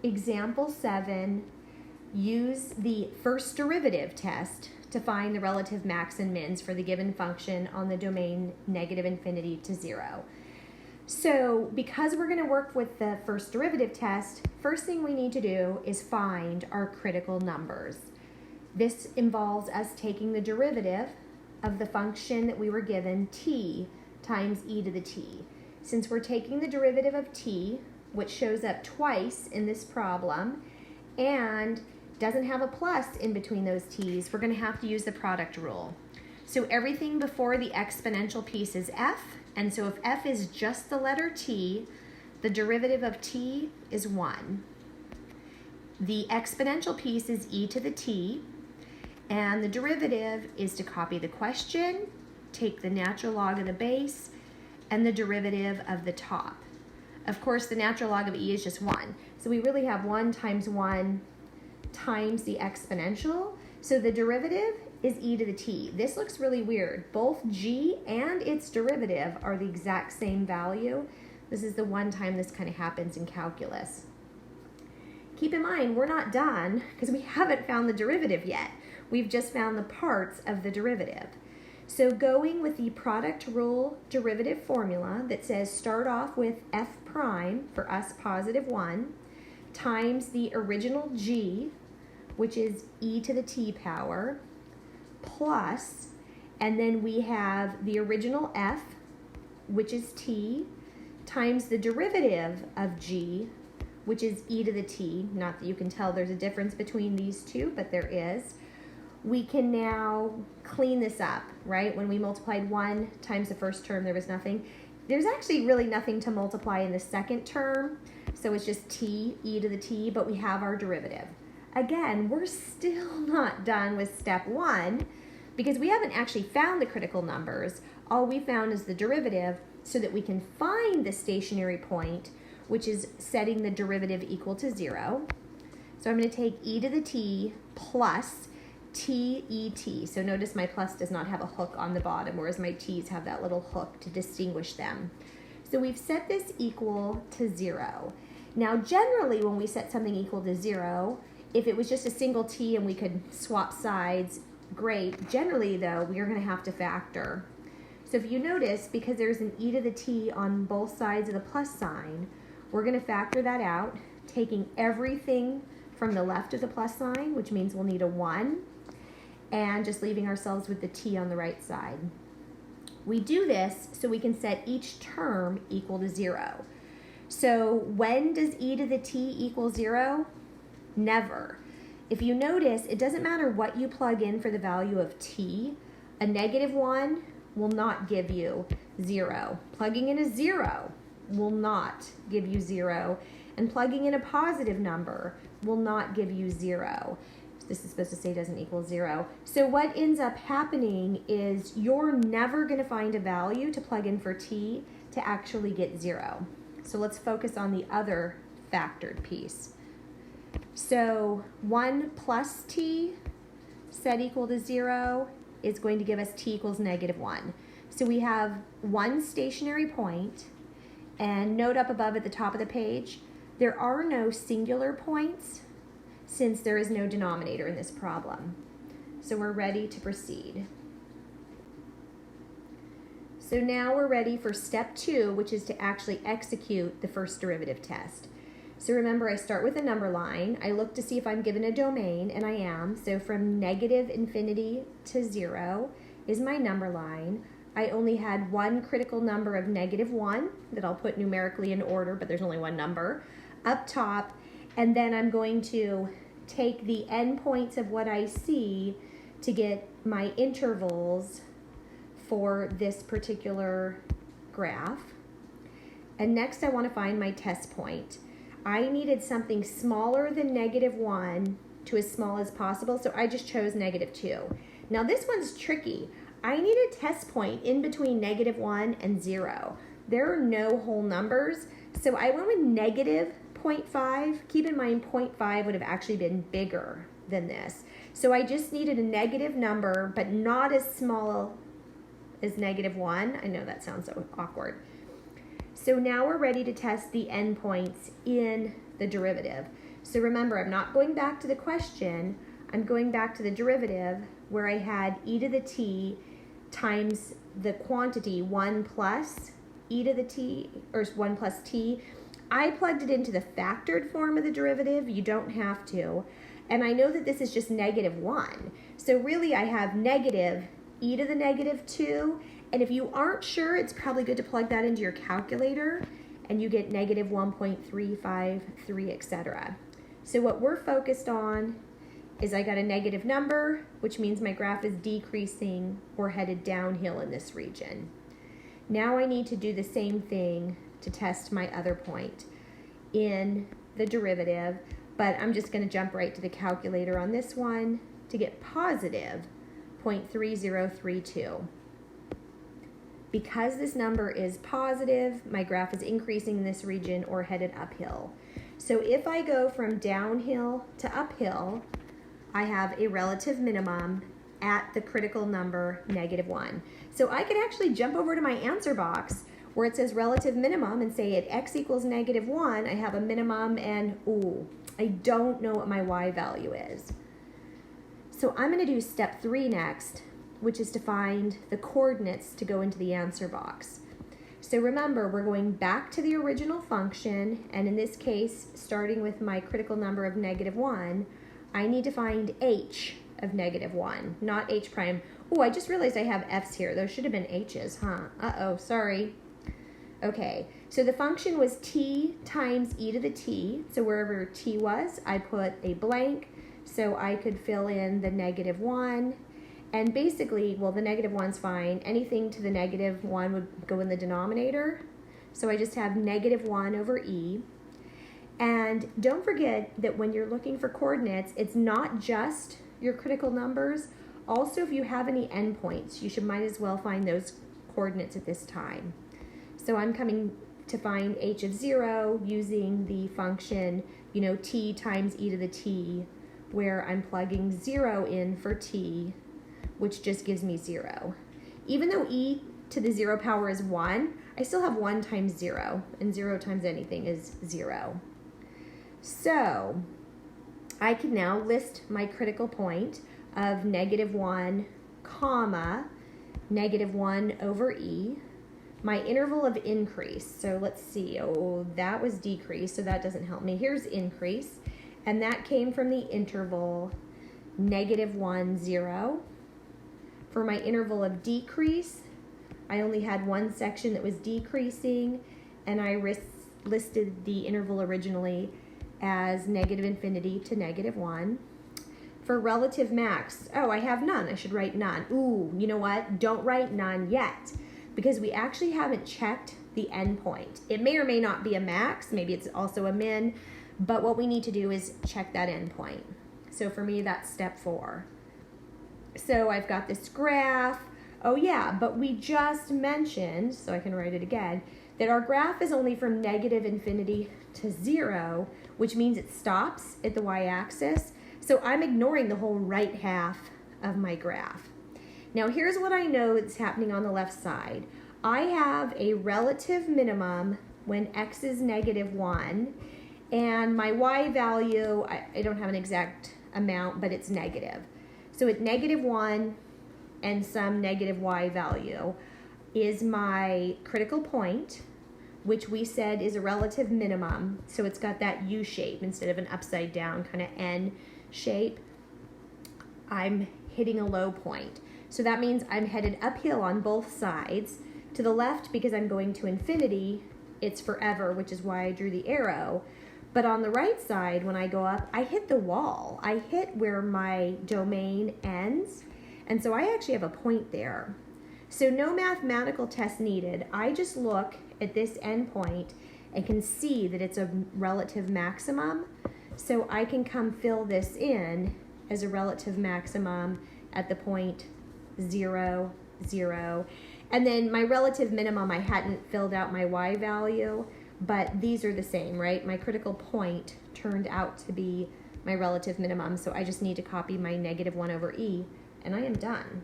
example 7, use the first derivative test to find the relative max and mins for the given function on the domain negative infinity to 0. So because we're going to work with the first derivative test, first thing we need to do is find our critical numbers. This involves us taking the derivative of the function that we were given, t times e to the t. Since we're taking the derivative of t, which shows up twice in this problem, and doesn't have a plus in between those t's, we're going to have to use the product rule. So everything before the exponential piece is f, and so if f is just the letter t, the derivative of t is 1. The exponential piece is e to the t, and the derivative is to copy the question, take the natural log of the base, and the derivative of the top. Of course, the natural log of e is just 1. So we really have 1 times 1 times the exponential. So the derivative is e to the t. This looks really weird. Both g and its derivative are the exact same value. This is the one time this kind of happens in calculus. Keep in mind, we're not done because we haven't found the derivative yet. We've just found the parts of the derivative. So going with the product rule derivative formula that says start off with f prime, for us positive 1, times the original g, which is e to the t power, plus, and then we have the original f, which is t, times the derivative of g, which is e to the t. Not that you can tell there's a difference between these two, but there is. We can now clean this up, right? When we multiplied 1 times the first term, there was nothing. There's actually really nothing to multiply in the second term, so it's just t, e to the t, but we have our derivative. Again, we're still not done with step 1 because we haven't actually found the critical numbers. All we found is the derivative so that we can find the stationary point, which is setting the derivative equal to 0. So I'm going to take e to the t plus t e t. So notice my plus does not have a hook on the bottom, whereas my t's have that little hook to distinguish them. So we've set this equal to 0. Now generally when we set something equal to 0, if it was just a single t and we could swap sides, great. Generally though, we are going to have to factor. So if you notice, because there's an e to the t on both sides of the plus sign, we're going to factor that out, taking everything from the left of the plus sign, which means we'll need a 1, and just leaving ourselves with the t on the right side. We do this so we can set each term equal to 0. So when does e to the t equal 0? Never. If you notice, it doesn't matter what you plug in for the value of t. A -1 will not give you 0. Plugging in a 0 will not give you 0. And plugging in a positive number will not give you 0. This is supposed to say doesn't equal 0. So what ends up happening is you're never going to find a value to plug in for t to actually get 0. So let's focus on the other factored piece. So 1 plus t set equal to 0 is going to give us t equals -1. So we have one stationary point, and note up above at the top of the page, there are no singular points since there is no denominator in this problem. So we're ready to proceed. So now we're ready for step 2, which is to actually execute the first derivative test. So remember, I start with a number line. I look to see if I'm given a domain, and I am. So from -infinity to 0 is my number line. I only had one critical number of -1 that I'll put numerically in order, but there's only one number up top. And then I'm going to take the endpoints of what I see to get my intervals for this particular graph. And next I want to find my test point. I needed something smaller than -1 to as small as possible, so I just chose -2. Now this one's tricky. I need a test point in between -1 and 0. There are no whole numbers, so I went with -0.5. Keep in mind 0.5 would have actually been bigger than this. So I just needed a negative number, but not as small as -1. I know that sounds so awkward. So now we're ready to test the endpoints in the derivative. So remember, I'm not going back to the question, I'm going back to the derivative where I had e to the t times the quantity 1 plus e to the t, or 1 plus t. I plugged it into the factored form of the derivative. You don't have to. And I know that this is just negative 1. So really I have negative e to the negative 2. And if you aren't sure, it's probably good to plug that into your calculator and you get negative 1.353, etc. So what we're focused on is I got a negative number, which means my graph is decreasing or headed downhill in this region. Now I need to do the same thing to test my other point in the derivative, but I'm just going to jump right to the calculator on this one to get positive 0.3032. Because this number is positive, my graph is increasing in this region or headed uphill. So if I go from downhill to uphill, I have a relative minimum at the critical number -1. So I could actually jump over to my answer box where it says relative minimum and say at x equals -1, I have a minimum and, ooh, I don't know what my y value is. So I'm going to do step 3 next, which is to find the coordinates to go into the answer box. So remember, we're going back to the original function, and in this case, starting with my critical number of -1, I need to find h of -1, not h prime. Oh, I just realized I have f's here. Those should have been h's, huh? Uh-oh, sorry. Okay, so the function was t times e to the t. So wherever t was, I put a blank so I could fill in the -1. And basically, well, the -1's fine. Anything to the -1 would go in the denominator. So I just have -1 over e. And don't forget that when you're looking for coordinates, it's not just your critical numbers. Also, if you have any endpoints, you should might as well find those coordinates at this time. So I'm coming to find h of 0 using the function, t times e to the t, where I'm plugging 0 in for t, which just gives me 0. Even though e to the 0 power is 1, I still have 1 times 0, and 0 times anything is 0. So I can now list my critical point of -1, comma, -1 over e, my interval of increase. So let's see, oh, that was decrease, so that doesn't help me. Here's increase, and that came from the interval -1, 0. For my interval of decrease, I only had one section that was decreasing, and I listed the interval originally as -∞ to -1. For relative max, oh, I have none. I should write none. Ooh, you know what? Don't write none yet, because we actually haven't checked the endpoint. It may or may not be a max. Maybe it's also a min, but what we need to do is check that endpoint. So for me, that's step 4. So I've got this graph. Oh yeah, but we just mentioned, so I can write it again, that our graph is only from -∞ to 0, which means it stops at the y-axis. So I'm ignoring the whole right half of my graph. Now here's what I know is happening on the left side. I have a relative minimum when x is -1, and my y value, I don't have an exact amount, but it's negative. So at -1 and some negative y value is my critical point, which we said is a relative minimum. So it's got that U shape instead of an upside down kind of N shape. I'm hitting a low point. So that means I'm headed uphill on both sides. To the left, because I'm going to infinity, it's forever, which is why I drew the arrow. But on the right side, when I go up, I hit the wall. I hit where my domain ends. And so I actually have a point there. So no mathematical test needed. I just look at this endpoint and can see that it's a relative maximum. So I can come fill this in as a relative maximum at the point 0, 0. And then my relative minimum, I hadn't filled out my y value, but these are the same, right? My critical point turned out to be my relative minimum, so I just need to copy my -1 over e, and I am done.